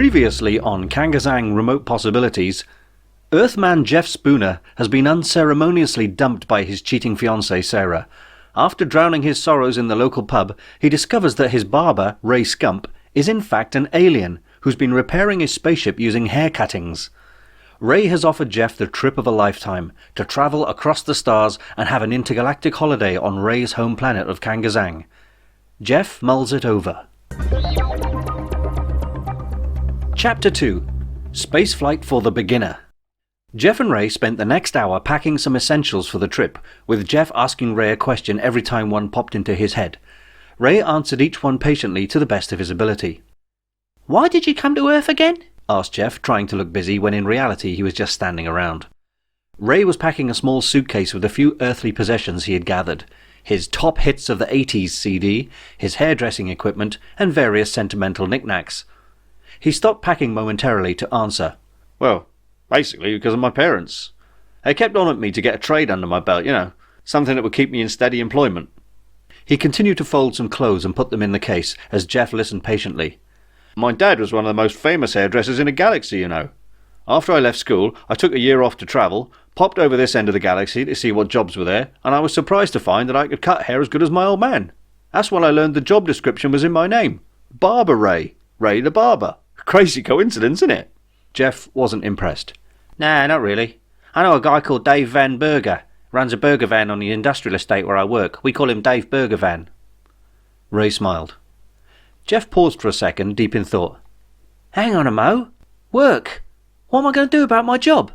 Previously on KANGAZANG Remote Possibilities, Earthman Jeff Spooner has been unceremoniously dumped by his cheating fiancée Sarah. After drowning his sorrows in the local pub, he discovers that his barber, Ray Scump, is in fact an alien who's been repairing his spaceship using hair cuttings. Ray has offered Jeff the trip of a lifetime, to travel across the stars and have an intergalactic holiday on Ray's home planet of KANGAZANG. Jeff mulls it over. Chapter 2. Spaceflight for the Beginner. Jeff and Ray spent the next hour packing some essentials for the trip, with Jeff asking Ray a question every time one popped into his head. Ray answered each one patiently to the best of his ability. "Why did you come to Earth again?" asked Jeff, trying to look busy when in reality he was just standing around. Ray was packing a small suitcase with a few earthly possessions he had gathered. His top hits of the 80s CD, his hairdressing equipment, and various sentimental knickknacks. He stopped packing momentarily to answer. "Well, basically because of my parents. They kept on at me to get a trade under my belt, something that would keep me in steady employment." He continued to fold some clothes and put them in the case, as Jeff listened patiently. "My dad was one of the most famous hairdressers in the galaxy, After I left school, I took a year off to travel, popped over this end of the galaxy to see what jobs were there, and I was surprised to find that I could cut hair as good as my old man. That's when I learned the job description was in my name. Barber Ray. Ray the Barber. Crazy coincidence, isn't it?" Jeff wasn't impressed. "Nah, not really. I know a guy called Dave Van Berger. Runs a burger van on the industrial estate where I work. We call him Dave Burger Van." Ray smiled. Jeff paused for a second, deep in thought. "Hang on a mo. Work? What am I going to do about my job?"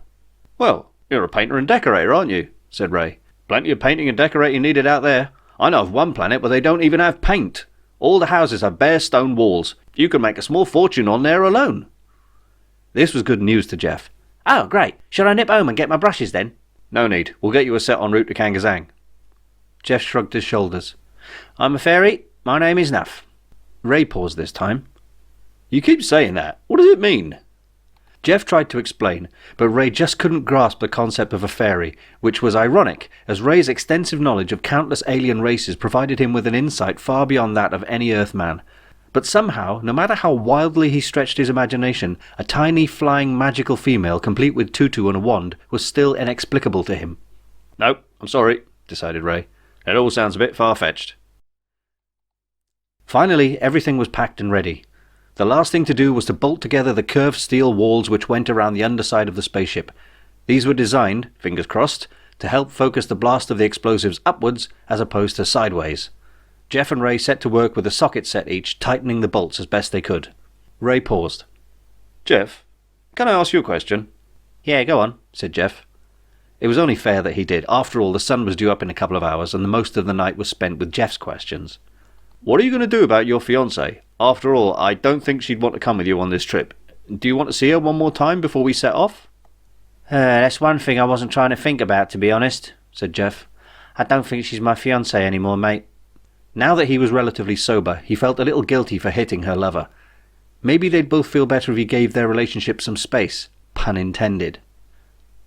"Well, you're a painter and decorator, aren't you?" said Ray. "Plenty of painting and decorating needed out there. I know of one planet where they don't even have paint. All the houses have bare stone walls. You can make a small fortune on there alone." This was good news to Jeff. "Oh, great. Shall I nip home and get my brushes then?" "No need. We'll get you a set en route to KANGAZANG." Jeff shrugged his shoulders. "I'm a fairy. My name is Nuff." Ray paused this time. "You keep saying that. What does it mean?" Jeff tried to explain, but Ray just couldn't grasp the concept of a fairy, which was ironic, as Ray's extensive knowledge of countless alien races provided him with an insight far beyond that of any Earthman. But somehow, no matter how wildly he stretched his imagination, a tiny, flying, magical female, complete with tutu and a wand, was still inexplicable to him. "Nope, I'm sorry," decided Ray. "It all sounds a bit far-fetched." Finally, everything was packed and ready. The last thing to do was to bolt together the curved steel walls which went around the underside of the spaceship. These were designed, fingers crossed, to help focus the blast of the explosives upwards as opposed to sideways. Jeff and Ray set to work with a socket set each, tightening the bolts as best they could. Ray paused. "Jeff, can I ask you a question?" "Yeah, go on," said Jeff. It was only fair that he did. After all, the sun was due up in a couple of hours, and the most of the night was spent with Jeff's questions. "What are you going to do about your fiancée? After all, I don't think she'd want to come with you on this trip. Do you want to see her one more time before we set off?" That's one thing I wasn't trying to think about, to be honest," said Jeff. "I don't think she's my fiancée anymore, mate." Now that he was relatively sober, he felt a little guilty for hitting her lover. Maybe they'd both feel better if he gave their relationship some space. Pun intended.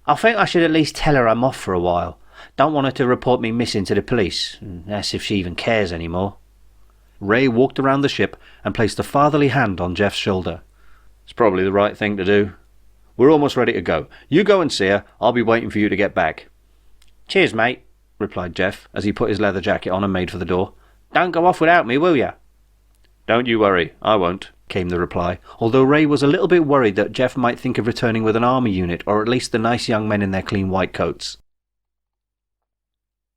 "I think I should at least tell her I'm off for a while. Don't want her to report me missing to the police. That's if she even cares anymore." Ray walked around the ship and placed a fatherly hand on Jeff's shoulder. "It's probably the right thing to do. We're almost ready to go. You go and see her. I'll be waiting for you to get back." "Cheers, mate," replied Jeff as he put his leather jacket on and made for the door. "Don't go off without me, will ya?" "Don't you worry, I won't," came the reply, although Ray was a little bit worried that Jeff might think of returning with an army unit, or at least the nice young men in their clean white coats.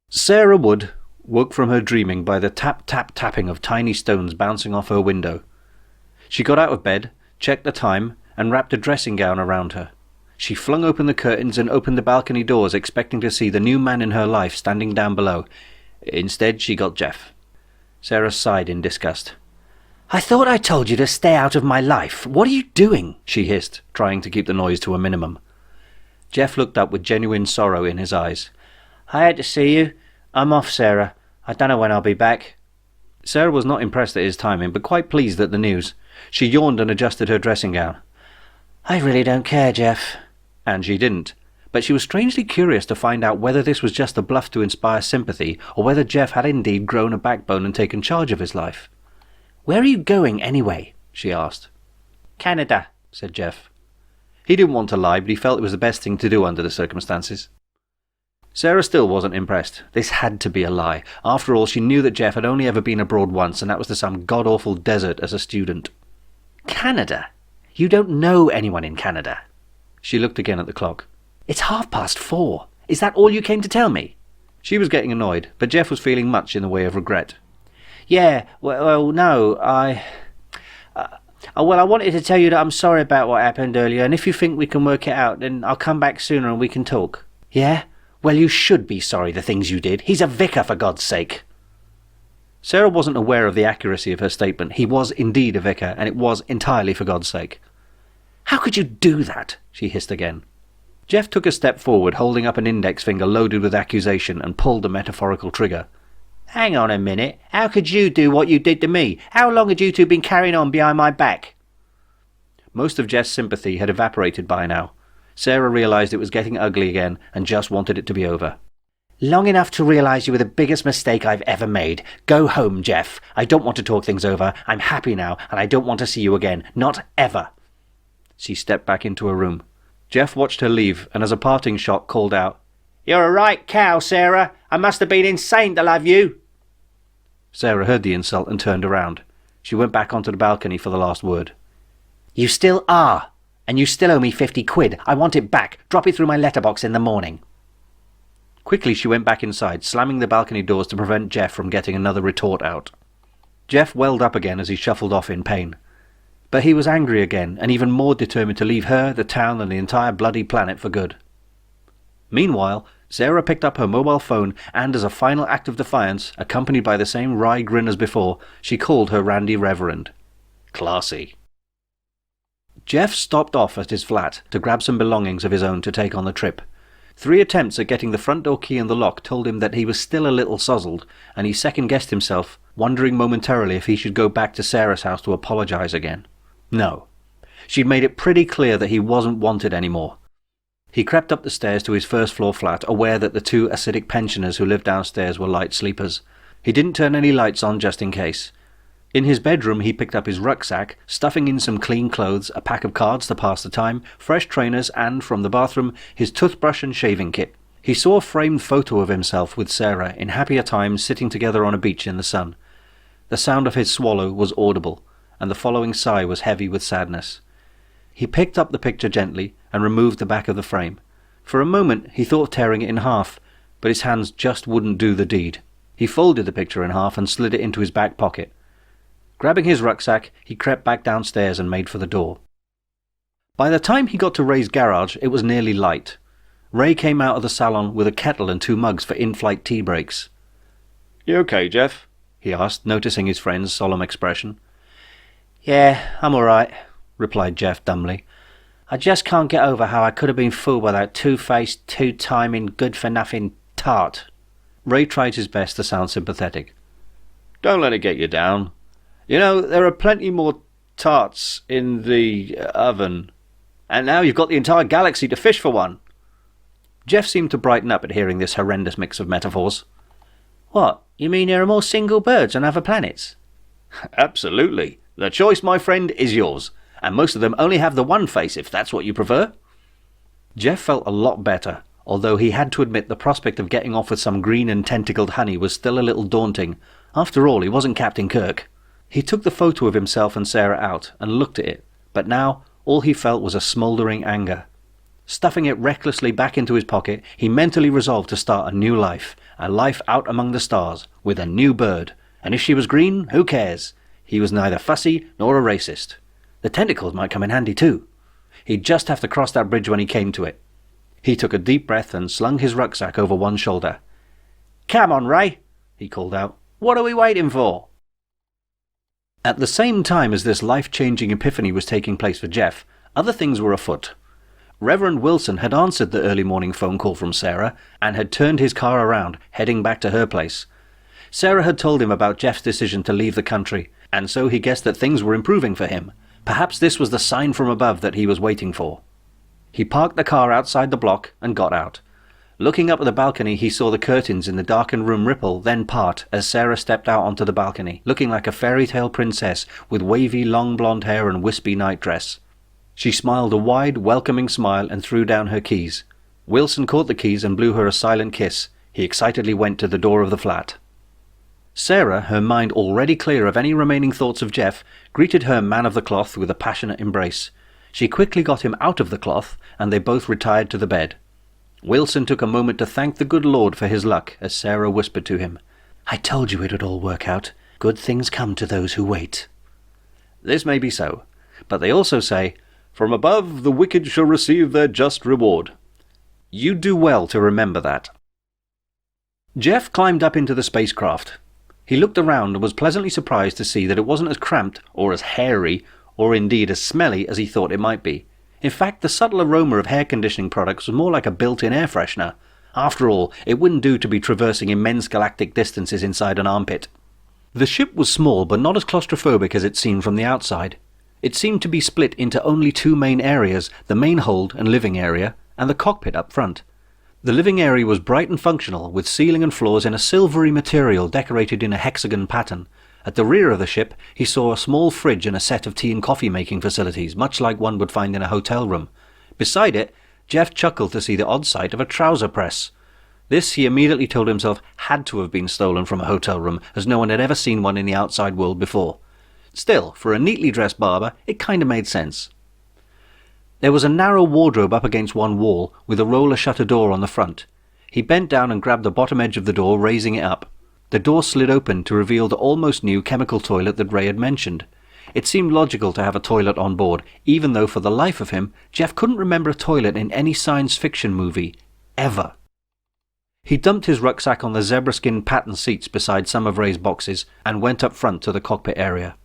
Sarah Wood woke from her dreaming by the tap-tap-tapping of tiny stones bouncing off her window. She got out of bed, checked the time, and wrapped a dressing gown around her. She flung open the curtains and opened the balcony doors, expecting to see the new man in her life standing down below. Instead, she got Jeff. Sarah sighed in disgust. "I thought I told you to stay out of my life. What are you doing?" she hissed, trying to keep the noise to a minimum. Jeff looked up with genuine sorrow in his eyes. "I had to see you. I'm off, Sarah. I don't know when I'll be back." Sarah was not impressed at his timing, but quite pleased at the news. She yawned and adjusted her dressing gown. "I really don't care, Jeff." And she didn't. But she was strangely curious to find out whether this was just a bluff to inspire sympathy, or whether Jeff had indeed grown a backbone and taken charge of his life. "Where are you going, anyway?" she asked. "Canada," said Jeff. He didn't want to lie, but he felt it was the best thing to do under the circumstances. Sarah still wasn't impressed. This had to be a lie. After all, she knew that Jeff had only ever been abroad once, and that was to some god-awful desert as a student. Canada? You don't know anyone in Canada. She looked again at the clock. It's 4:30. Is that all you came to tell me? She was getting annoyed, but Jeff was feeling much in the way of regret. Yeah, well no, I wanted to tell you that I'm sorry about what happened earlier, and if you think we can work it out, then I'll come back sooner and we can talk. Yeah? Well, you should be sorry the things you did. He's a vicar, for God's sake. Sarah wasn't aware of the accuracy of her statement. He was indeed a vicar, and it was entirely for God's sake. How could you do that? She hissed again. Jeff took a step forward, holding up an index finger loaded with accusation, and pulled the metaphorical trigger. Hang on a minute. How could you do what you did to me? How long had you two been carrying on behind my back? Most of Jeff's sympathy had evaporated by now. Sarah realised it was getting ugly again and just wanted it to be over. Long enough to realise you were the biggest mistake I've ever made. Go home, Jeff. I don't want to talk things over. I'm happy now, and I don't want to see you again. Not ever. She stepped back into her room. Jeff watched her leave, and as a parting shot called out, You're a right cow, Sarah. I must have been insane to love you. Sarah heard the insult and turned around. She went back onto the balcony for the last word. You still are. And you still owe me 50 quid. I want it back. Drop it through my letterbox in the morning. Quickly she went back inside, slamming the balcony doors to prevent Jeff from getting another retort out. Jeff welled up again as he shuffled off in pain. But he was angry again, and even more determined to leave her, the town, and the entire bloody planet for good. Meanwhile, Sarah picked up her mobile phone and, as a final act of defiance, accompanied by the same wry grin as before, she called her Randy Reverend. Classy. Jeff stopped off at his flat to grab some belongings of his own to take on the trip. 3 attempts at getting the front door key in the lock told him that he was still a little sozzled, and he second-guessed himself, wondering momentarily if he should go back to Sarah's house to apologise again. No. She'd made it pretty clear that he wasn't wanted anymore. He crept up the stairs to his first-floor flat, aware that the 2 acidic pensioners who lived downstairs were light sleepers. He didn't turn any lights on just in case. In his bedroom he picked up his rucksack, stuffing in some clean clothes, a pack of cards to pass the time, fresh trainers, and, from the bathroom, his toothbrush and shaving kit. He saw a framed photo of himself with Sarah in happier times sitting together on a beach in the sun. The sound of his swallow was audible, and the following sigh was heavy with sadness. He picked up the picture gently and removed the back of the frame. For a moment he thought of tearing it in half, but his hands just wouldn't do the deed. He folded the picture in half and slid it into his back pocket. Grabbing his rucksack, he crept back downstairs and made for the door. By the time he got to Ray's garage, it was nearly light. Ray came out of the salon with a kettle and 2 mugs for in-flight tea breaks. You okay, Jeff? He asked, noticing his friend's solemn expression. Yeah, I'm all right, replied Jeff dumbly. I just can't get over how I could have been fooled by that two-faced, two-timing, good-for-nothing tart. Ray tried his best to sound sympathetic. Don't let it get you down. You know, there are plenty more tarts in the oven. And now you've got the entire galaxy to fish for one. Jeff seemed to brighten up at hearing this horrendous mix of metaphors. What, you mean there are more single birds on other planets? Absolutely. The choice, my friend, is yours. And most of them only have the one face, if that's what you prefer. Jeff felt a lot better, although he had to admit the prospect of getting off with some green and tentacled honey was still a little daunting. After all, he wasn't Captain Kirk. He took the photo of himself and Sarah out and looked at it, but now all he felt was a smouldering anger. Stuffing it recklessly back into his pocket, he mentally resolved to start a new life, a life out among the stars, with a new bird. And if she was green, who cares? He was neither fussy nor a racist. The tentacles might come in handy too. He'd just have to cross that bridge when he came to it. He took a deep breath and slung his rucksack over one shoulder. Come on, Ray, he called out. What are we waiting for? At the same time as this life-changing epiphany was taking place for Jeff, other things were afoot. Reverend Wilson had answered the early morning phone call from Sarah and had turned his car around, heading back to her place. Sarah had told him about Jeff's decision to leave the country, and so he guessed that things were improving for him. Perhaps this was the sign from above that he was waiting for. He parked the car outside the block and got out. Looking up at the balcony, he saw the curtains in the darkened room ripple, then part, as Sarah stepped out onto the balcony, looking like a fairy tale princess with wavy long blonde hair and wispy nightdress. She smiled a wide, welcoming smile and threw down her keys. Wilson caught the keys and blew her a silent kiss. He excitedly went to the door of the flat. Sarah, her mind already clear of any remaining thoughts of Jeff, greeted her man of the cloth with a passionate embrace. She quickly got him out of the cloth, and they both retired to the bed. Wilson took a moment to thank the good Lord for his luck, as Sarah whispered to him, "I told you it would all work out. Good things come to those who wait." This may be so, but they also say, "From above the wicked shall receive their just reward." You do well to remember that. Jeff climbed up into the spacecraft. He looked around and was pleasantly surprised to see that it wasn't as cramped, or as hairy, or indeed as smelly as he thought it might be. In fact, the subtle aroma of hair conditioning products was more like a built-in air freshener. After all, it wouldn't do to be traversing immense galactic distances inside an armpit. The ship was small, but not as claustrophobic as it seemed from the outside. It seemed to be split into only two main areas, the main hold and living area, and the cockpit up front. The living area was bright and functional, with ceiling and floors in a silvery material decorated in a hexagon pattern. At the rear of the ship, he saw a small fridge and a set of tea and coffee making facilities, much like one would find in a hotel room. Beside it, Jeff chuckled to see the odd sight of a trouser press. This, he immediately told himself, had to have been stolen from a hotel room, as no one had ever seen one in the outside world before. Still, for a neatly dressed barber, it kinda made sense. There was a narrow wardrobe up against one wall, with a roller shutter door on the front. He bent down and grabbed the bottom edge of the door, raising it up. The door slid open to reveal the almost new chemical toilet that Ray had mentioned. It seemed logical to have a toilet on board, even though for the life of him, Jeff couldn't remember a toilet in any science fiction movie. Ever. He dumped his rucksack on the zebra skin pattern seats beside some of Ray's boxes, and went up front to the cockpit area.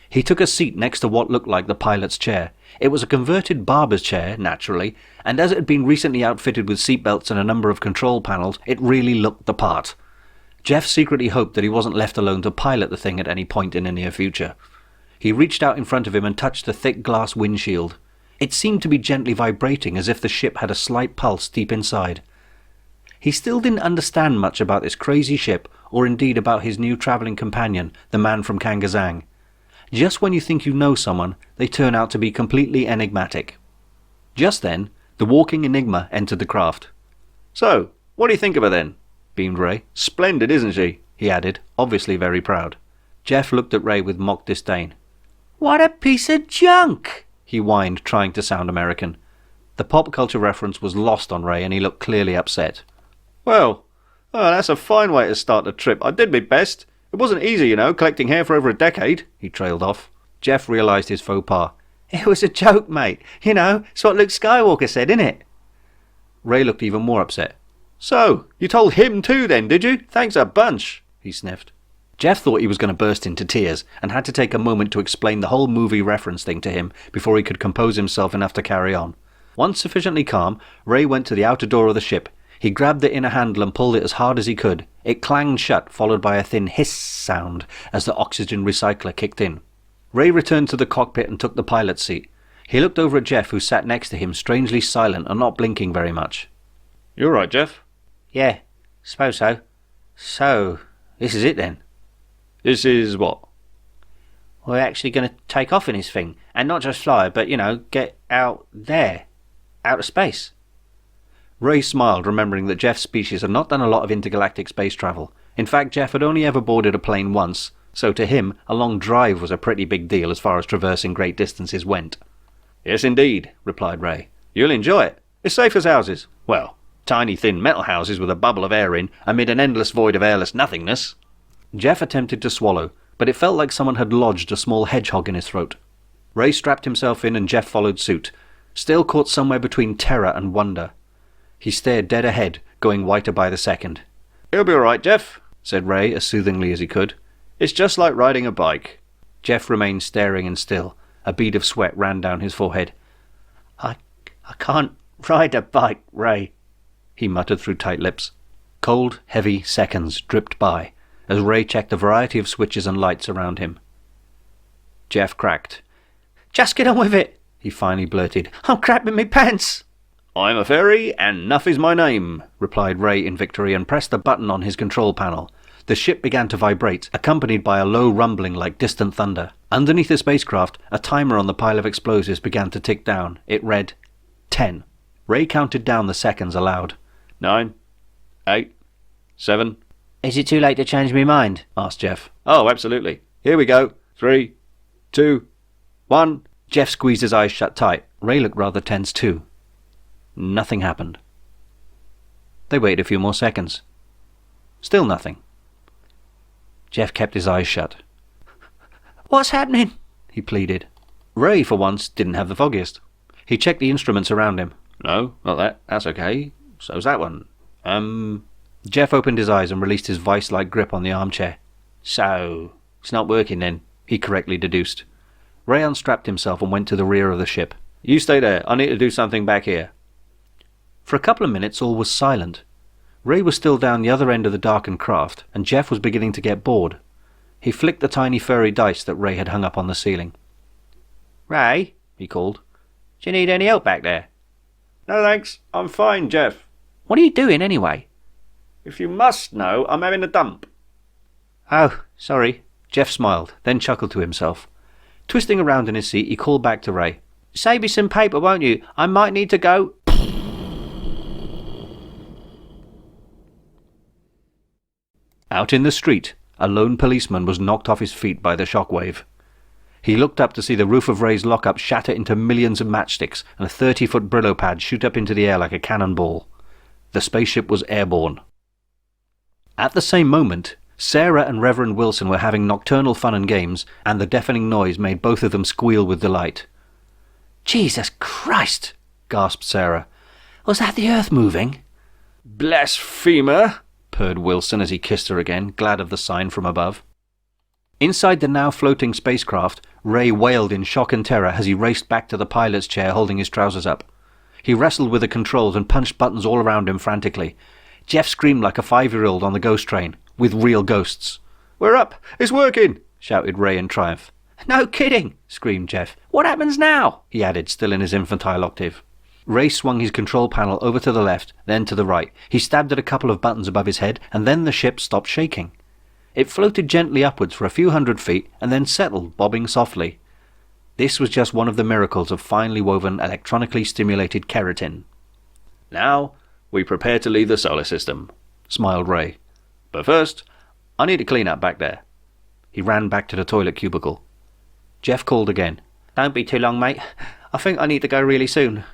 He took a seat next to what looked like the pilot's chair. It was a converted barber's chair, naturally, and as it had been recently outfitted with seatbelts and a number of control panels, it really looked the part. Jeff secretly hoped that he wasn't left alone to pilot the thing at any point in the near future. He reached out in front of him and touched the thick glass windshield. It seemed to be gently vibrating, as if the ship had a slight pulse deep inside. He still didn't understand much about this crazy ship, or indeed about his new travelling companion, the man from KANGAZANG. Just when you think you know someone, they turn out to be completely enigmatic. Just then, the walking enigma entered the craft. "So, what do you think of her then?" beamed Ray. "Splendid, isn't she?" he added, obviously very proud. Jeff looked at Ray with mock disdain. "What a piece of junk!" he whined, trying to sound American. The pop culture reference was lost on Ray, and he looked clearly upset. "Well, that's a fine way to start the trip. I did my best. It wasn't easy, you know, collecting hair for over a decade," he trailed off. Jeff realised his faux pas. "It was a joke, mate. You know, it's what Luke Skywalker said, innit?" Ray looked even more upset. "So, you told him too then, did you? Thanks a bunch," he sniffed. Jeff thought he was going to burst into tears, and had to take a moment to explain the whole movie reference thing to him before he could compose himself enough to carry on. Once sufficiently calm, Ray went to the outer door of the ship. He grabbed the inner handle and pulled it as hard as he could. It clanged shut, followed by a thin hiss sound as the oxygen recycler kicked in. Ray returned to the cockpit and took the pilot's seat. He looked over at Jeff, who sat next to him, strangely silent and not blinking very much. "You all right, Jeff?" "Yeah, suppose so. So, this is it then?" "This is what?" "We're actually going to take off in this thing, and not just fly, but, you know, get out there. Out of space." Ray smiled, remembering that Jeff's species had not done a lot of intergalactic space travel. In fact, Jeff had only ever boarded a plane once, so to him, a long drive was a pretty big deal as far as traversing great distances went. "Yes, indeed," replied Ray. "You'll enjoy it. It's safe as houses. Well, tiny thin metal houses with a bubble of air in, amid an endless void of airless nothingness." Jeff attempted to swallow, but it felt like someone had lodged a small hedgehog in his throat. Ray strapped himself in and Jeff followed suit, still caught somewhere between terror and wonder. He stared dead ahead, going whiter by the second. "You'll be all right, Jeff," said Ray as soothingly as he could. "It's just like riding a bike." Jeff remained staring and still. A bead of sweat ran down his forehead. I can't ride a bike, Ray," he muttered through tight lips. Cold, heavy seconds dripped by, as Ray checked a variety of switches and lights around him. Jeff cracked. "Just get on with it," he finally blurted. "I'm crapping me pants." I'm a fairy, and Nuff is my name, replied Ray in victory and pressed a button on his control panel. The ship began to vibrate, accompanied by a low rumbling like distant thunder. Underneath the spacecraft, a timer on the pile of explosives began to tick down. It read 10. Ray counted down the seconds aloud. 9, 8, 7... Is it too late to change my mind? Asked Jeff. Oh, absolutely. Here we go. 3, 2, 1... Jeff squeezed his eyes shut tight. Ray looked rather tense too. Nothing happened. They waited a few more seconds. Still nothing. Jeff kept his eyes shut. What's happening? He pleaded. Ray, for once, didn't have the foggiest. He checked the instruments around him. No, not that. That's okay. So's that one. Jeff opened his eyes and released his vice-like grip on the armchair. So, it's not working then, he correctly deduced. Ray unstrapped himself and went to the rear of the ship. You stay there. I need to do something back here. For a couple of minutes all was silent. Ray was still down the other end of the darkened craft, and Jeff was beginning to get bored. He flicked the tiny furry dice that Ray had hung up on the ceiling. Ray, he called. Do you need any help back there? No thanks. I'm fine, Jeff. What are you doing anyway? If you must know, I'm having a dump. Oh, sorry. Jeff smiled, then chuckled to himself. Twisting around in his seat, he called back to Ray. Save me some paper, won't you? I might need to go. Out in the street, a lone policeman was knocked off his feet by the shockwave. He looked up to see the roof of Ray's lockup shatter into millions of matchsticks and a 30-foot Brillo pad shoot up into the air like a cannonball. The spaceship was airborne. At the same moment, Sarah and Reverend Wilson were having nocturnal fun and games, and the deafening noise made both of them squeal with delight. Jesus Christ! Gasped Sarah. Was that the Earth moving? Blasphemer! Purred Wilson as he kissed her again, glad of the sign from above. Inside the now floating spacecraft, Ray wailed in shock and terror as he raced back to the pilot's chair holding his trousers up. He wrestled with the controls and punched buttons all around him frantically. Jeff screamed like a 5-year-old on the ghost train, with real ghosts. We're up! It's working! Shouted Ray in triumph. No kidding! Screamed Jeff. What happens now? He added, still in his infantile octave. Ray swung his control panel over to the left, then to the right. He stabbed at a couple of buttons above his head, and then the ship stopped shaking. It floated gently upwards for a few hundred feet, and then settled, bobbing softly. This was just one of the miracles of finely woven, electronically stimulated keratin. Now, we prepare to leave the solar system, smiled Ray. But first, I need to clean up back there. He ran back to the toilet cubicle. Jeff called again. Don't be too long, mate. I think I need to go really soon.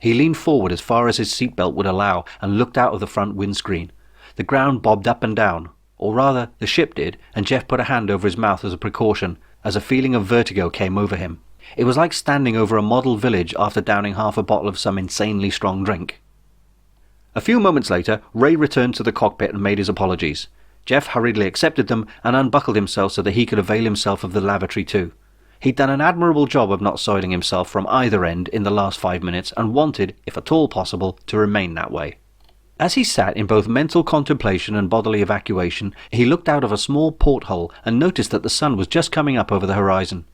He leaned forward as far as his seatbelt would allow and looked out of the front windscreen. The ground bobbed up and down, or rather, the ship did, and Jeff put a hand over his mouth as a precaution, as a feeling of vertigo came over him. It was like standing over a model village after downing half a bottle of some insanely strong drink. A few moments later, Ray returned to the cockpit and made his apologies. Jeff hurriedly accepted them and unbuckled himself so that he could avail himself of the lavatory too. He'd done an admirable job of not soiling himself from either end in the last 5 minutes and wanted, if at all possible, to remain that way. As he sat in both mental contemplation and bodily evacuation, he looked out of a small porthole and noticed that the sun was just coming up over the horizon.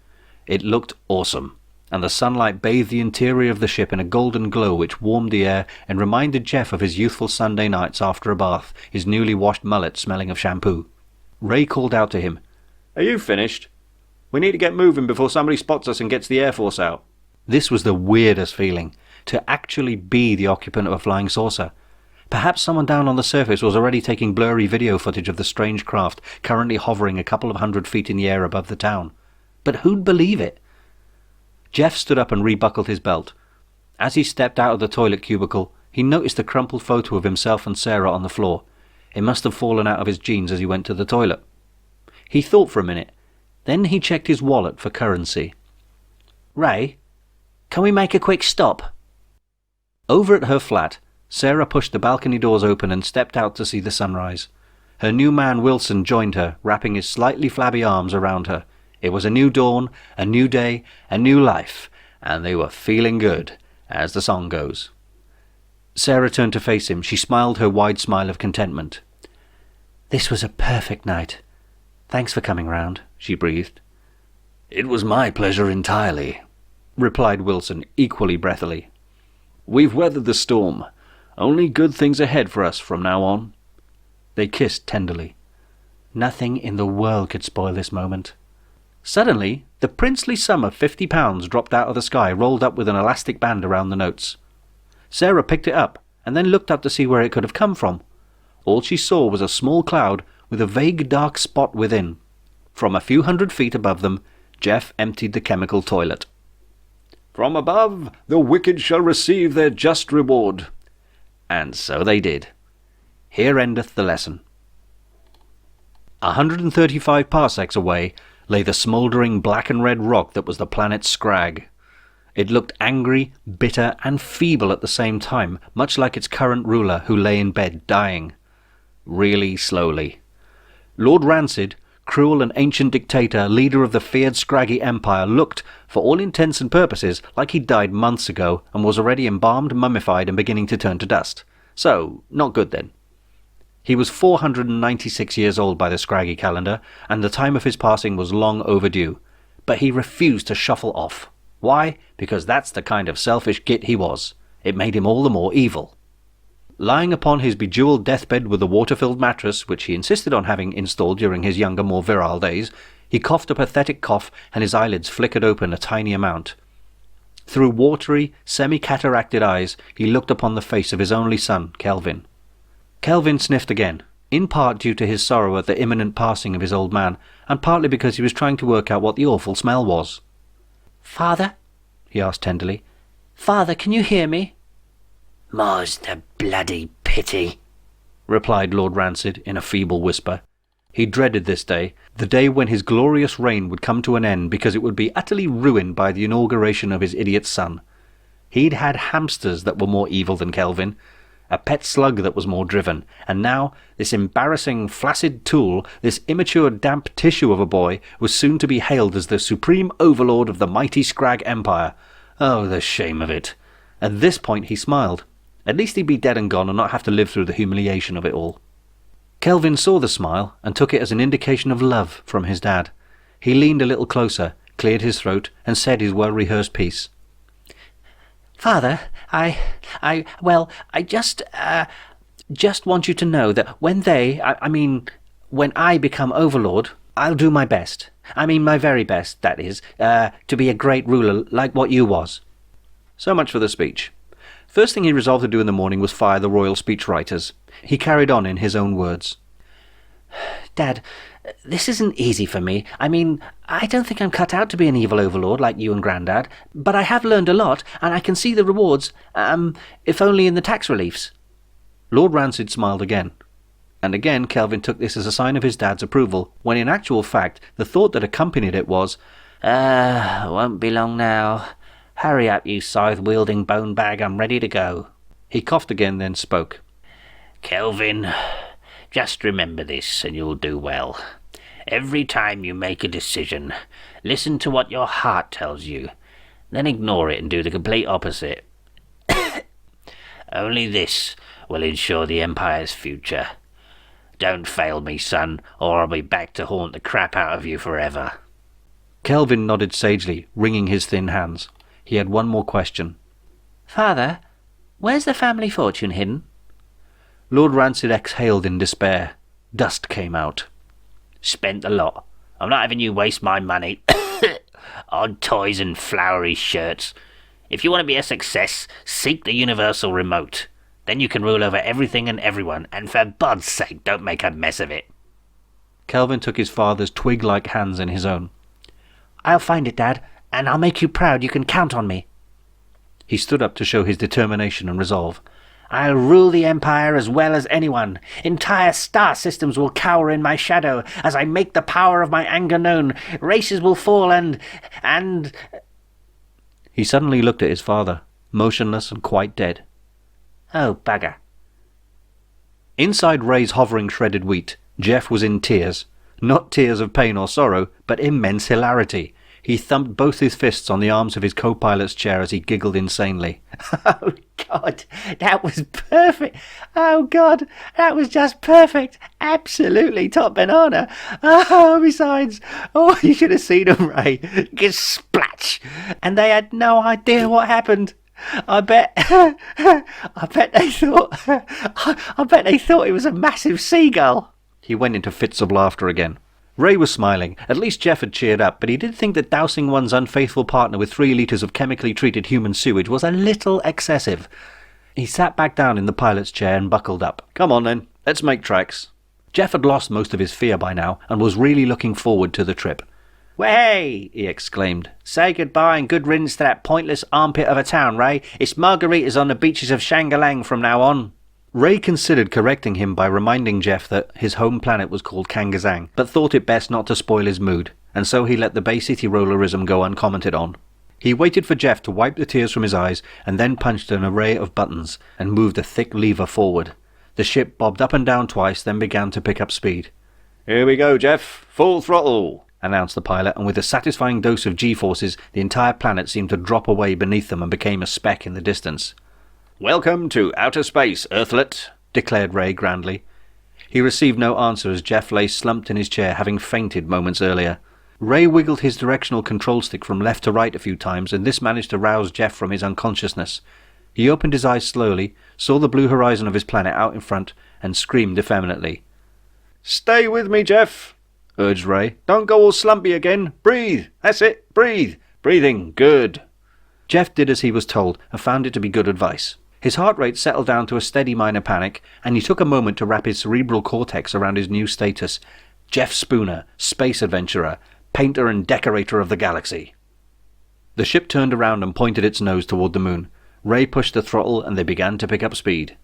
It looked awesome, and the sunlight bathed the interior of the ship in a golden glow which warmed the air and reminded Jeff of his youthful Sunday nights after a bath, his newly washed mullet smelling of shampoo. Ray called out to him. Are you finished? We need to get moving before somebody spots us and gets the Air Force out. This was the weirdest feeling, to actually be the occupant of a flying saucer. Perhaps someone down on the surface was already taking blurry video footage of the strange craft currently hovering a couple of 100 feet in the air above the town. But who'd believe it? Jeff stood up and rebuckled his belt. As he stepped out of the toilet cubicle, he noticed a crumpled photo of himself and Sarah on the floor. It must have fallen out of his jeans as he went to the toilet. He thought for a minute. Then he checked his wallet for currency. Ray, can we make a quick stop? Over at her flat, Sarah pushed the balcony doors open and stepped out to see the sunrise. Her new man Wilson joined her, wrapping his slightly flabby arms around her. It was a new dawn, a new day, a new life, and they were feeling good, as the song goes. Sarah turned to face him. She smiled her wide smile of contentment. This was a perfect night. Thanks for coming round, she breathed. It was my pleasure entirely, replied Wilson, equally breathily. We've weathered the storm. Only good things ahead for us from now on." They kissed tenderly. Nothing in the world could spoil this moment. Suddenly, the princely sum of £50 dropped out of the sky, rolled up with an elastic band around the notes. Sarah picked it up, and then looked up to see where it could have come from. All she saw was a small cloud with a vague dark spot within. From a few hundred feet above them, Jeff emptied the chemical toilet. "From above, the wicked shall receive their just reward." And so they did. Here endeth the lesson. 135 parsecs away lay the smouldering black and red rock that was the planet Scrag. It looked angry, bitter, and feeble at the same time, much like its current ruler, who lay in bed dying. Really slowly. Lord Rancid, cruel and ancient dictator, leader of the feared Scraggy Empire, looked, for all intents and purposes, like he'd died months ago and was already embalmed, mummified, and beginning to turn to dust. So, not good then. He was 496 years old by the Scraggy calendar, and the time of his passing was long overdue. But he refused to shuffle off. Why? Because that's the kind of selfish git he was. It made him all the more evil. Lying upon his bejewelled deathbed with a water-filled mattress, which he insisted on having installed during his younger, more virile days, he coughed a pathetic cough, and his eyelids flickered open a tiny amount. Through watery, semi-cataracted eyes, he looked upon the face of his only son, Kelvin. Kelvin sniffed again, in part due to his sorrow at the imminent passing of his old man, and partly because he was trying to work out what the awful smell was. "Father?" he asked tenderly. "Father, can you hear me?" "More's the bloody pity," replied Lord Rancid in a feeble whisper. He dreaded this day, the day when his glorious reign would come to an end, because it would be utterly ruined by the inauguration of his idiot son. He'd had hamsters that were more evil than Kelvin, a pet slug that was more driven, and now this embarrassing, flaccid tool, this immature, damp tissue of a boy, was soon to be hailed as the supreme overlord of the mighty Scrag Empire. Oh, the shame of it! At this point he smiled. At least he'd be dead and gone and not have to live through the humiliation of it all. Kelvin saw the smile and took it as an indication of love from his dad. He leaned a little closer, cleared his throat, and said his well-rehearsed piece. "Father, I just want you to know that when when I become Overlord, I'll do my best. I mean my very best, that is, to be a great ruler like what you was." So much for the speech. First thing he resolved to do in the morning was fire the royal speechwriters. He carried on in his own words. "Dad, this isn't easy for me. I mean, I don't think I'm cut out to be an evil overlord like you and Grandad, but I have learned a lot, and I can see the rewards, if only in the tax reliefs." Lord Rancid smiled again. And again Kelvin took this as a sign of his dad's approval, when in actual fact the thought that accompanied it was, "Won't be long now. Hurry up, you scythe-wielding bone bag, I'm ready to go." He coughed again, then spoke. "Kelvin, just remember this, and you'll do well. Every time you make a decision, listen to what your heart tells you, then ignore it and do the complete opposite. Only this will ensure the Empire's future. Don't fail me, son, or I'll be back to haunt the crap out of you forever." Kelvin nodded sagely, wringing his thin hands. He had one more question. "Father, where's the family fortune hidden?" Lord Rancid exhaled in despair. Dust came out. "Spent a lot. I'm not having you waste my money on toys and flowery shirts. If you want to be a success, seek the universal remote. Then you can rule over everything and everyone, and for God's sake, don't make a mess of it." Kelvin took his father's twig-like hands in his own. "I'll find it, Dad, and I'll make you proud. You can count on me." He stood up to show his determination and resolve. "I'll rule the Empire as well as anyone. Entire star systems will cower in my shadow as I make the power of my anger known. Races will fall and... He suddenly looked at his father, motionless and quite dead. Oh, bugger. Inside Ray's hovering shredded wheat, Jeff was in tears. Not tears of pain or sorrow, but immense hilarity. He thumped both his fists on the arms of his co-pilot's chair as he giggled insanely. "Oh, God, that was perfect. Oh, God, that was just perfect. Absolutely top banana. Oh, besides, you should have seen them, Ray. Splatch. And they had no idea what happened. I bet, I bet they thought, I bet they thought it was a massive seagull. He went into fits of laughter again. Ray was smiling. At least Jeff had cheered up, but he did think that dousing one's unfaithful partner with 3 litres of chemically treated human sewage was a little excessive. He sat back down in the pilot's chair and buckled up. Come on then, let's make tracks. Jeff had lost most of his fear by now and was really looking forward to the trip. Way! He exclaimed. Say goodbye and good riddance to that pointless armpit of a town, Ray. It's margaritas on the beaches of Shangalang from now on. Ray considered correcting him by reminding Jeff that his home planet was called KANGAZANG, but thought it best not to spoil his mood, and so he let the Bay City rollerism go uncommented on. He waited for Jeff to wipe the tears from his eyes and then punched an array of buttons and moved a thick lever forward. The ship bobbed up and down twice, then began to pick up speed. Here we go, Jeff. Full throttle, announced the pilot, and with a satisfying dose of G-forces, the entire planet seemed to drop away beneath them and became a speck in the distance. Welcome to outer space, Earthlet, declared Ray grandly. He received no answer as Jeff lay slumped in his chair, having fainted moments earlier. Ray wiggled his directional control stick from left to right a few times, and this managed to rouse Jeff from his unconsciousness. He opened his eyes slowly, saw the blue horizon of his planet out in front, and screamed effeminately. Stay with me, Jeff, urged Ray. Don't go all slumpy again. Breathe. That's it. Breathe. Breathing. Good. Jeff did as he was told, and found it to be good advice. His heart rate settled down to a steady minor panic, and he took a moment to wrap his cerebral cortex around his new status. Jeff Spooner, space adventurer, painter and decorator of the galaxy. The ship turned around and pointed its nose toward the moon. Ray pushed the throttle and they began to pick up speed.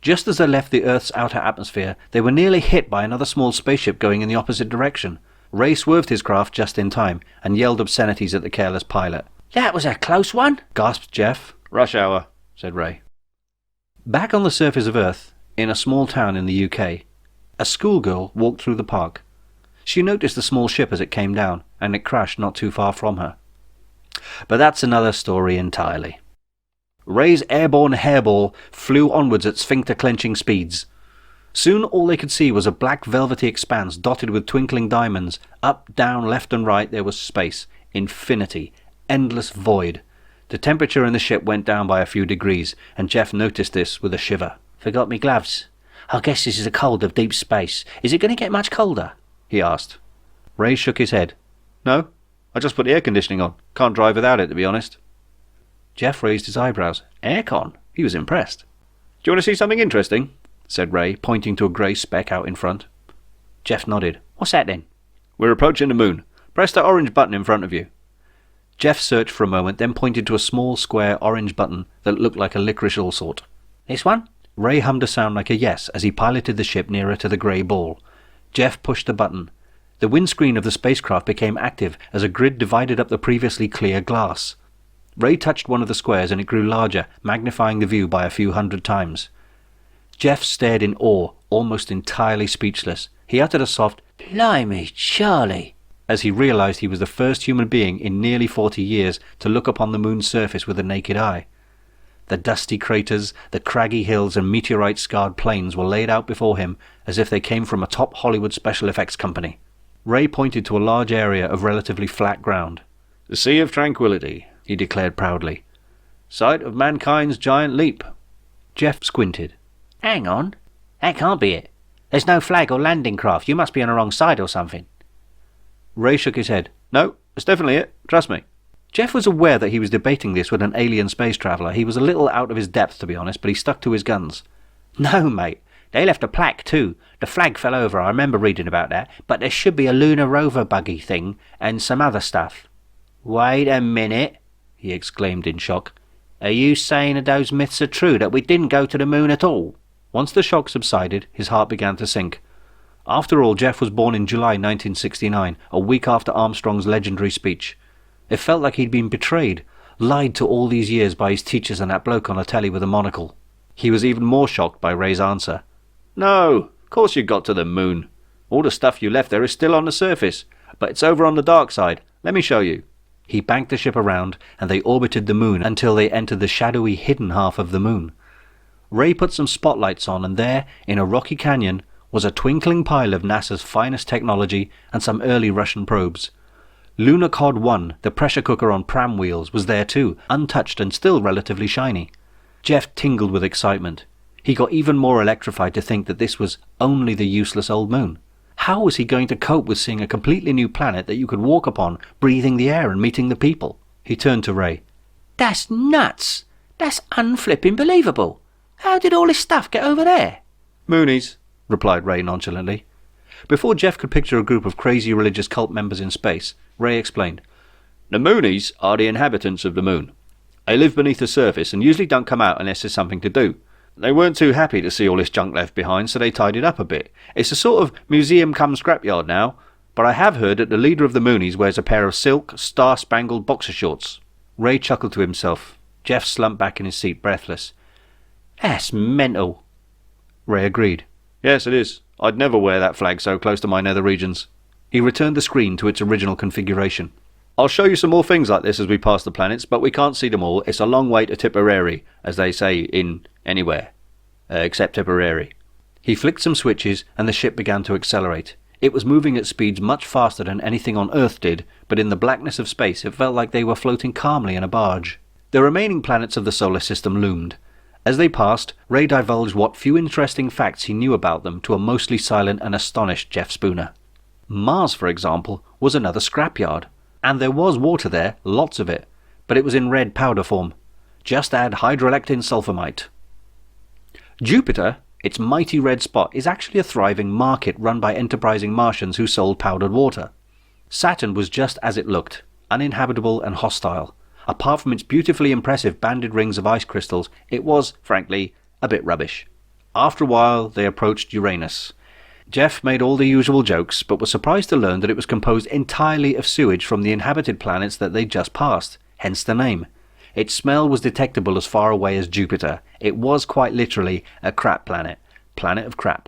Just as they left the Earth's outer atmosphere, they were nearly hit by another small spaceship going in the opposite direction. Ray swerved his craft just in time and yelled obscenities at the careless pilot. That was a close one, gasped Jeff. Rush hour, said Ray. Back on the surface of Earth, in a small town in the UK, a schoolgirl walked through the park. She noticed the small ship as it came down, and it crashed not too far from her. But that's another story entirely. Ray's airborne hairball flew onwards at sphincter-clenching speeds. Soon all they could see was a black velvety expanse dotted with twinkling diamonds. Up, down, left and right there was space, infinity, endless void. The temperature in the ship went down by a few degrees, and Jeff noticed this with a shiver. Forgot me gloves. I guess this is the cold of deep space. Is it going to get much colder? He asked. Ray shook his head. No, I just put the air conditioning on. Can't drive without it, to be honest. Jeff raised his eyebrows. Aircon? He was impressed. Do you want to see something interesting? Said Ray, pointing to a grey speck out in front. Jeff nodded. What's that then? We're approaching the moon. Press that orange button in front of you. Jeff searched for a moment, then pointed to a small square orange button that looked like a licorice allsort. This one? Ray hummed a sound like a yes as he piloted the ship nearer to the grey ball. Jeff pushed the button. The windscreen of the spacecraft became active as a grid divided up the previously clear glass. Ray touched one of the squares and it grew larger, magnifying the view by a few hundred times. Jeff stared in awe, almost entirely speechless. He uttered a soft, "Blimey, Charlie," as he realized he was the first human being in nearly 40 years to look upon the moon's surface with the naked eye. The dusty craters, the craggy hills and meteorite-scarred plains were laid out before him as if they came from a top Hollywood special effects company. Ray pointed to a large area of relatively flat ground. The Sea of Tranquility, he declared proudly. Site of mankind's giant leap. Jeff squinted. Hang on. That can't be it. There's no flag or landing craft. You must be on the wrong side or something. Ray shook his head. No, it's definitely it. Trust me. Jeff was aware that he was debating this with an alien space traveller. He was a little out of his depth, to be honest, but he stuck to his guns. No, mate. They left a plaque, too. The flag fell over. I remember reading about that. But there should be a lunar rover buggy thing and some other stuff. Wait a minute, he exclaimed in shock. Are you saying that those myths are true, that we didn't go to the moon at all? Once the shock subsided, his heart began to sink. After all, Jeff was born in July 1969, a week after Armstrong's legendary speech. It felt like he'd been betrayed, lied to all these years by his teachers and that bloke on the telly with a monocle. He was even more shocked by Ray's answer. No, of course you got to the moon. All the stuff you left there is still on the surface, but it's over on the dark side. Let me show you. He banked the ship around, and they orbited the moon until they entered the shadowy hidden half of the moon. Ray put some spotlights on, and there, in a rocky canyon, was a twinkling pile of NASA's finest technology and some early Russian probes. Lunar Cod 1, the pressure cooker on pram wheels, was there too, untouched and still relatively shiny. Jeff tingled with excitement. He got even more electrified to think that this was only the useless old moon. How was he going to cope with seeing a completely new planet that you could walk upon, breathing the air and meeting the people? He turned to Ray. That's nuts! That's unflipping believable! How did all this stuff get over there? Moonies, replied Ray nonchalantly. Before Jeff could picture a group of crazy religious cult members in space, Ray explained. The Moonies are the inhabitants of the moon. They live beneath the surface and usually don't come out unless there's something to do. They weren't too happy to see all this junk left behind, so they tidied up a bit. It's a sort of museum-cum-scrapyard now, but I have heard that the leader of the Moonies wears a pair of silk, star-spangled boxer shorts. Ray chuckled to himself. Jeff slumped back in his seat, breathless. That's mental. Ray agreed. Yes, it is. I'd never wear that flag so close to my nether regions. He returned the screen to its original configuration. I'll show you some more things like this as we pass the planets, but we can't see them all. It's a long way to Tipperary, as they say in anywhere. Except Tipperary. He flicked some switches and the ship began to accelerate. It was moving at speeds much faster than anything on Earth did, but in the blackness of space it felt like they were floating calmly in a barge. The remaining planets of the solar system loomed. As they passed, Ray divulged what few interesting facts he knew about them to a mostly silent and astonished Jeff Spooner. Mars, for example, was another scrapyard. And there was water there, lots of it, but it was in red powder form. Just add hydrolectin sulfamite. Jupiter, its mighty red spot, is actually a thriving market run by enterprising Martians who sold powdered water. Saturn was just as it looked, uninhabitable and hostile. Apart from its beautifully impressive banded rings of ice crystals, it was, frankly, a bit rubbish. After a while, they approached Uranus. Jeff made all the usual jokes, but was surprised to learn that it was composed entirely of sewage from the inhabited planets that they'd just passed, hence the name. Its smell was detectable as far away as Jupiter. It was quite literally a crap planet. Planet of crap.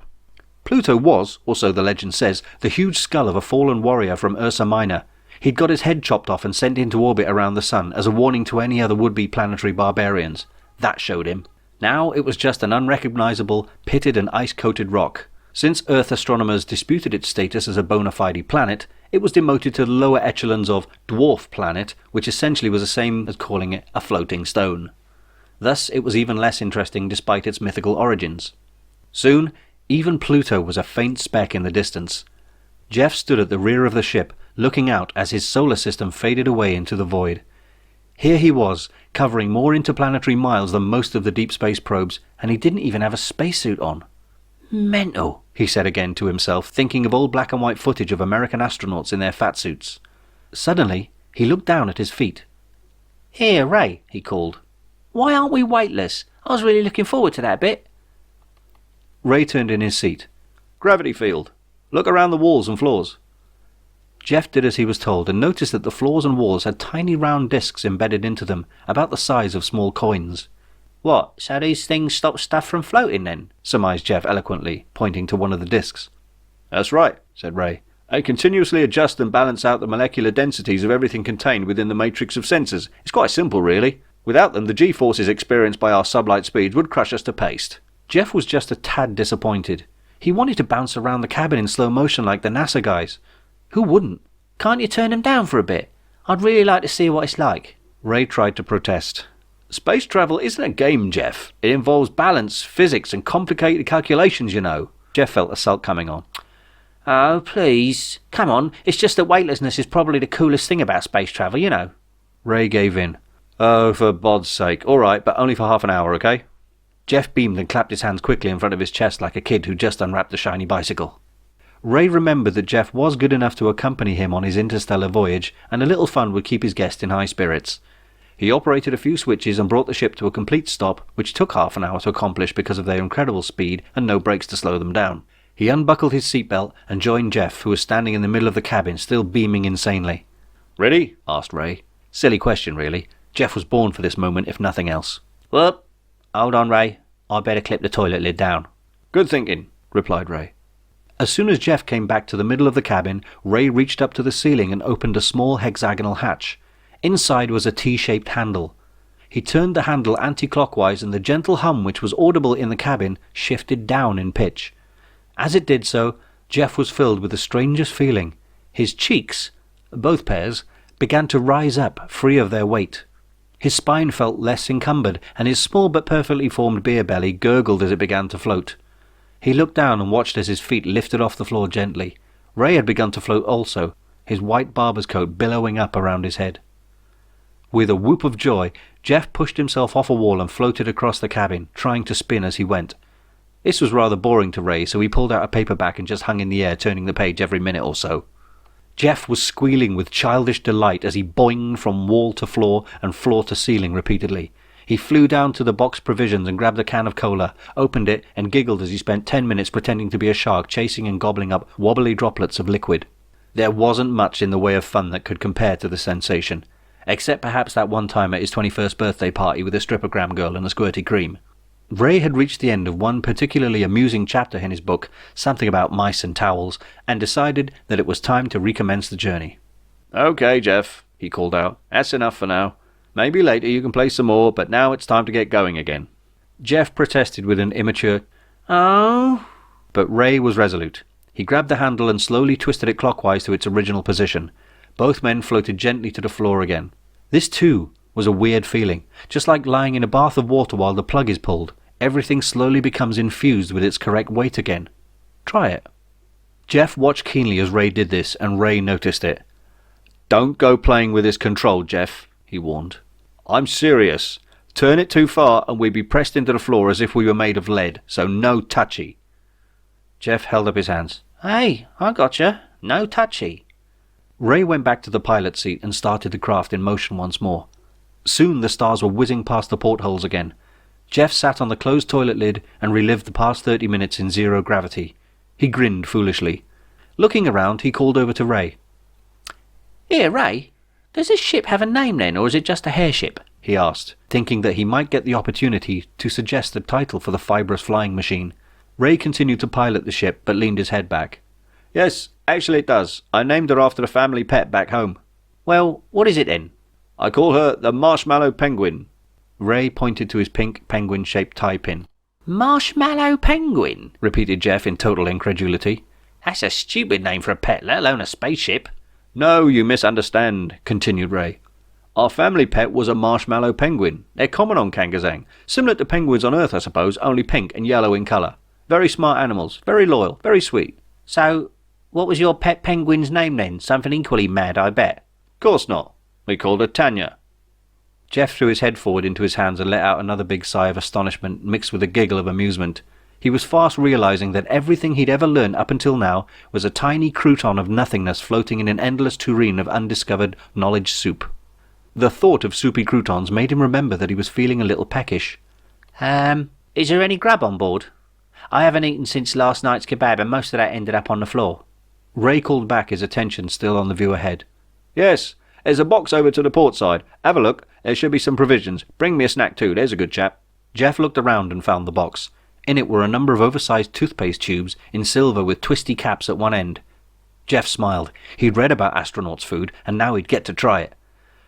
Pluto was, or so the legend says, the huge skull of a fallen warrior from Ursa Minor. He'd got his head chopped off and sent into orbit around the sun as a warning to any other would-be planetary barbarians. That showed him. Now it was just an unrecognizable, pitted and ice-coated rock. Since Earth astronomers disputed its status as a bona fide planet, it was demoted to the lower echelons of dwarf planet, which essentially was the same as calling it a floating stone. Thus it was even less interesting despite its mythical origins. Soon, even Pluto was a faint speck in the distance. Jeff stood at the rear of the ship, looking out as his solar system faded away into the void. Here he was, covering more interplanetary miles than most of the deep space probes, and he didn't even have a spacesuit on. Mental, he said again to himself, thinking of old black and white footage of American astronauts in their fat suits. Suddenly, he looked down at his feet. Here, Ray, he called. Why aren't we weightless? I was really looking forward to that bit. Ray turned in his seat. Gravity field. Look around the walls and floors. Jeff did as he was told and noticed that the floors and walls had tiny round discs embedded into them, about the size of small coins. What, so these things stop stuff from floating then? Surmised Jeff eloquently, pointing to one of the discs. That's right, said Ray. They continuously adjust and balance out the molecular densities of everything contained within the matrix of sensors. It's quite simple, really. Without them, the G-forces experienced by our sublight speeds would crush us to paste. Jeff was just a tad disappointed. He wanted to bounce around the cabin in slow motion like the NASA guys. Who wouldn't? Can't you turn them down for a bit? I'd really like to see what it's like. Ray tried to protest. Space travel isn't a game, Jeff. It involves balance, physics, and complicated calculations, you know. Jeff felt the sulk coming on. Oh, please. Come on, it's just that weightlessness is probably the coolest thing about space travel, you know. Ray gave in. Oh, for Bod's sake. All right, but only for half an hour, okay? Jeff beamed and clapped his hands quickly in front of his chest like a kid who just unwrapped a shiny bicycle. Ray remembered that Jeff was good enough to accompany him on his interstellar voyage, and a little fun would keep his guest in high spirits. He operated a few switches and brought the ship to a complete stop, which took half an hour to accomplish because of their incredible speed and no brakes to slow them down. He unbuckled his seatbelt and joined Jeff, who was standing in the middle of the cabin, still beaming insanely. "Ready?" asked Ray. Silly question, really. Jeff was born for this moment, if nothing else. Whoop. Hold on, Ray. I'd better clip the toilet lid down. Good thinking, replied Ray. As soon as Jeff came back to the middle of the cabin, Ray reached up to the ceiling and opened a small hexagonal hatch. Inside was a T-shaped handle. He turned the handle anti-clockwise and the gentle hum which was audible in the cabin shifted down in pitch. As it did so, Jeff was filled with the strangest feeling. His cheeks, both pairs, began to rise up, free of their weight. His spine felt less encumbered, and his small but perfectly formed beer belly gurgled as it began to float. He looked down and watched as his feet lifted off the floor gently. Ray had begun to float also, his white barber's coat billowing up around his head. With a whoop of joy, Jeff pushed himself off a wall and floated across the cabin, trying to spin as he went. This was rather boring to Ray, so he pulled out a paperback and just hung in the air, turning the page every minute or so. Jeff was squealing with childish delight as he boinged from wall to floor and floor to ceiling repeatedly. He flew down to the box provisions and grabbed a can of cola, opened it, and giggled as he spent 10 minutes pretending to be a shark chasing and gobbling up wobbly droplets of liquid. There wasn't much in the way of fun that could compare to the sensation, except perhaps that one time at his 21st birthday party with a strippogram girl and a squirty cream. Ray had reached the end of one particularly amusing chapter in his book, something about mice and towels, and decided that it was time to recommence the journey. "Okay, Jeff," he called out. "That's enough for now. Maybe later you can play some more, but now it's time to get going again." Jeff protested with an immature, "Oh," but Ray was resolute. He grabbed the handle and slowly twisted it clockwise to its original position. Both men floated gently to the floor again. This, too, was a weird feeling. Just like lying in a bath of water while the plug is pulled, everything slowly becomes infused with its correct weight again. Try it. Jeff watched keenly as Ray did this, and Ray noticed it. "Don't go playing with this control, Jeff," he warned. "I'm serious. Turn it too far and we'd be pressed into the floor as if we were made of lead, so no touchy." Jeff held up his hands. "Hey, I gotcha. No touchy." Ray went back to the pilot seat and started the craft in motion once more. Soon the stars were whizzing past the portholes again. Jeff sat on the closed toilet lid and relived the past 30 minutes in zero gravity. He grinned foolishly. Looking around, he called over to Ray. "Here, Ray, does this ship have a name then, or is it just a hairship?" he asked, thinking that he might get the opportunity to suggest a title for the fibrous flying machine. Ray continued to pilot the ship, but leaned his head back. "Yes, actually it does. I named her after a family pet back home." "Well, what is it then?" "I call her the Marshmallow Penguin." Ray pointed to his pink penguin-shaped tie pin. "Marshmallow Penguin?" repeated Jeff in total incredulity. "That's a stupid name for a pet, let alone a spaceship." "No, you misunderstand," continued Ray. "Our family pet was a marshmallow penguin. They're common on KANGAZANG. Similar to penguins on Earth, I suppose, only pink and yellow in colour. Very smart animals, very loyal, very sweet." "So, what was your pet penguin's name then? Something equally mad, I bet." "Course not. We called her Tanya." Jeff threw his head forward into his hands and let out another big sigh of astonishment mixed with a giggle of amusement. He was fast realizing that everything he'd ever learned up until now was a tiny crouton of nothingness floating in an endless tureen of undiscovered knowledge soup. The thought of soupy croutons made him remember that he was feeling a little peckish. Is there any grub on board? I haven't eaten since last night's kebab and most of that ended up on the floor." Ray called back, his attention still on the view ahead. "Yes, there's a box over to the port side. Have a look. There should be some provisions. Bring me a snack too, there's a good chap." Jeff looked around and found the box. In it were a number of oversized toothpaste tubes in silver with twisty caps at one end. Jeff smiled. He'd read about astronauts' food, and now he'd get to try it.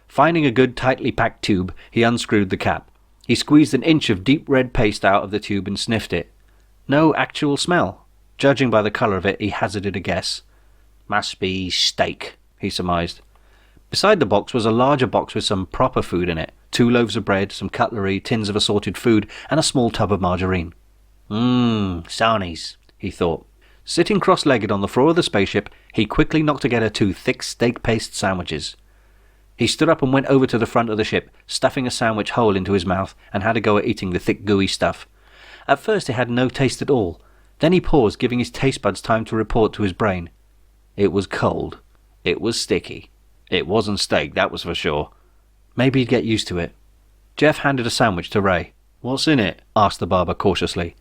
Finding a good tightly packed tube, he unscrewed the cap. He squeezed an inch of deep red paste out of the tube and sniffed it. No actual smell. Judging by the colour of it, he hazarded a guess. "Must be steak," he surmised. Beside the box was a larger box with some proper food in it. 2 loaves of bread, some cutlery, tins of assorted food, and a small tub of margarine. Sarnies, he thought. Sitting cross-legged on the floor of the spaceship, he quickly knocked together 2 thick steak paste sandwiches. He stood up and went over to the front of the ship, stuffing a sandwich whole into his mouth, and had a go at eating the thick gooey stuff. At first it had no taste at all. Then he paused, giving his taste buds time to report to his brain. It was cold. It was sticky. It wasn't steak, that was for sure. Maybe he'd get used to it. Jeff handed a sandwich to Ray. "What's in it?" asked the barber cautiously.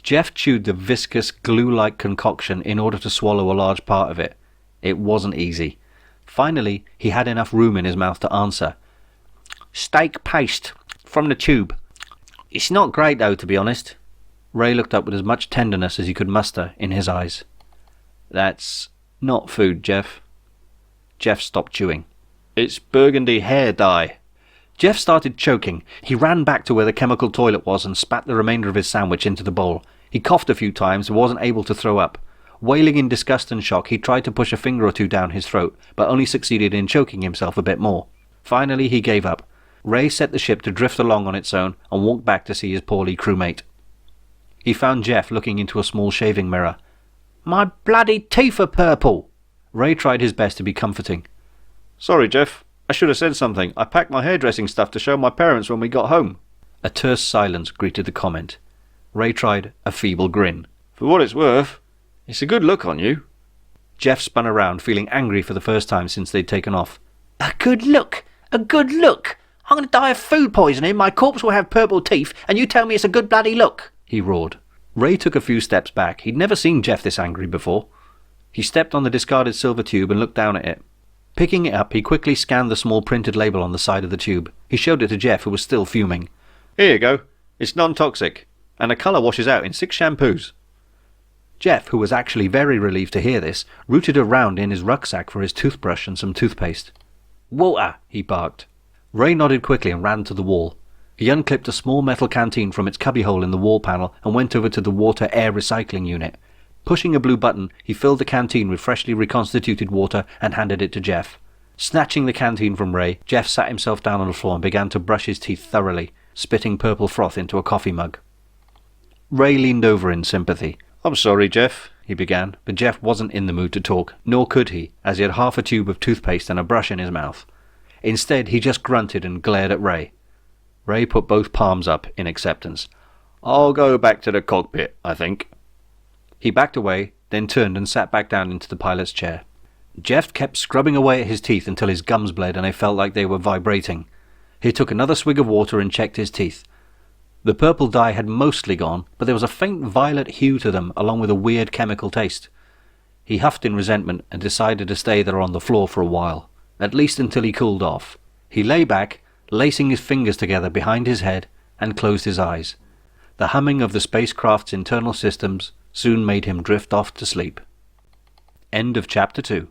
Jeff chewed the viscous, glue-like concoction in order to swallow a large part of it. It wasn't easy. Finally, he had enough room in his mouth to answer. "Steak paste, from the tube. It's not great though, to be honest." Ray looked up with as much tenderness as he could muster in his eyes. "That's not food, Jeff." Jeff stopped chewing. "It's burgundy hair dye." Jeff started choking. He ran back to where the chemical toilet was and spat the remainder of his sandwich into the bowl. He coughed a few times and wasn't able to throw up. Wailing in disgust and shock, he tried to push a finger or two down his throat, but only succeeded in choking himself a bit more. Finally, he gave up. Ray set the ship to drift along on its own and walked back to see his poorly crewmate. He found Jeff looking into a small shaving mirror. "My bloody teeth are purple!" Ray tried his best to be comforting. "Sorry, Jeff. I should have said something. I packed my hairdressing stuff to show my parents when we got home." A terse silence greeted the comment. Ray tried a feeble grin. "For what it's worth, it's a good look on you." Jeff spun around, feeling angry for the first time since they'd taken off. A good look! A good look! I'm going to die of food poisoning, my corpse will have purple teeth, and you tell me it's a good bloody look!" he roared. Ray took a few steps back. He'd never seen Jeff this angry before. He stepped on the discarded silver tube and looked down at it. Picking it up, he quickly scanned the small printed label on the side of the tube. He showed it to Jeff, who was still fuming. "Here you go. It's non-toxic, and the colour washes out in 6 shampoos." Jeff, who was actually very relieved to hear this, rooted around in his rucksack for his toothbrush and some toothpaste. "Water!" he barked. Ray nodded quickly and ran to the wall. He unclipped a small metal canteen from its cubbyhole in the wall panel and went over to the water-air recycling unit. Pushing a blue button, he filled the canteen with freshly reconstituted water and handed it to Jeff. Snatching the canteen from Ray, Jeff sat himself down on the floor and began to brush his teeth thoroughly, spitting purple froth into a coffee mug. Ray leaned over in sympathy. "I'm sorry, Jeff," he began, but Jeff wasn't in the mood to talk, nor could he, as he had half a tube of toothpaste and a brush in his mouth. Instead, he just grunted and glared at Ray. Ray put both palms up in acceptance. "I'll go back to the cockpit, I think." He backed away, then turned and sat back down into the pilot's chair. Jeff kept scrubbing away at his teeth until his gums bled and they felt like they were vibrating. He took another swig of water and checked his teeth. The purple dye had mostly gone, but there was a faint violet hue to them along with a weird chemical taste. He huffed in resentment and decided to stay there on the floor for a while, at least until he cooled off. He lay back, lacing his fingers together behind his head, and closed his eyes. The humming of the spacecraft's internal systems soon made him drift off to sleep. End of Chapter 2.